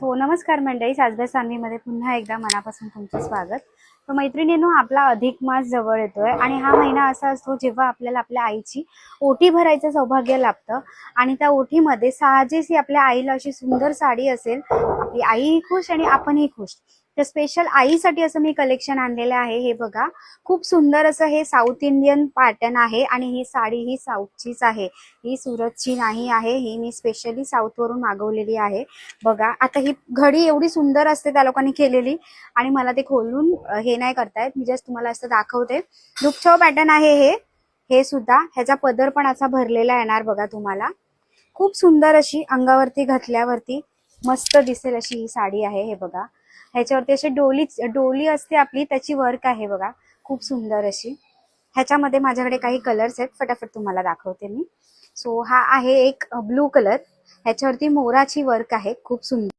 हो, नमस्कार मंडळी. साजऱ्या सान्वीमध्ये पुन्हा एकदा मनापासून तुमचं स्वागत. तर मैत्रिणींनो, आपला अधिक मास जवळ येतोय आणि हा महिना असा असतो जेव्हा आपल्याला आपल्या आईची ओटी भरायचं सौभाग्य लाभतं आणि त्या ओटीमध्ये साहजिक आपल्या आईला अशी सुंदर साडी असेल, आपली आईही खुश आणि आपणही खुश. तर स्पेशल आईसाठी असं मी कलेक्शन आणलेलं आहे. हे बघा, खूप सुंदर असं हे साऊथ इंडियन पॅटर्न आहे आणि ही साडी ही साऊथचीच आहे. ही सुरतची नाही आहे, ही मी स्पेशली साऊथ वरून मागवलेली आहे. बघा, आता ही घडी एवढी सुंदर असते त्या लोकांनी केलेली आणि मला ते खोलून हे नाही करतायत. मी जस्ट तुम्हाला असं दाखवते. लुकछाव पॅटर्न आहे हे सुद्धा. ह्याचा पदर पण असा भरलेला येणार बघा तुम्हाला. खूप सुंदर अशी अंगावरती घातल्यावरती मस्त दिसेल अशी ही साडी आहे. हे बघा, ह्याच्यावरती अशी डोली असते आपली, त्याची वर्क आहे बघा, खूप सुंदर अशी. ह्याच्यामध्ये माझ्याकडे काही कलर्स आहेत, फटाफट तुम्हाला दाखवते मी. सो हा आहे एक ब्लू कलर, ह्याच्यावरती मोराची वर्क आहे, खूप सुंदर.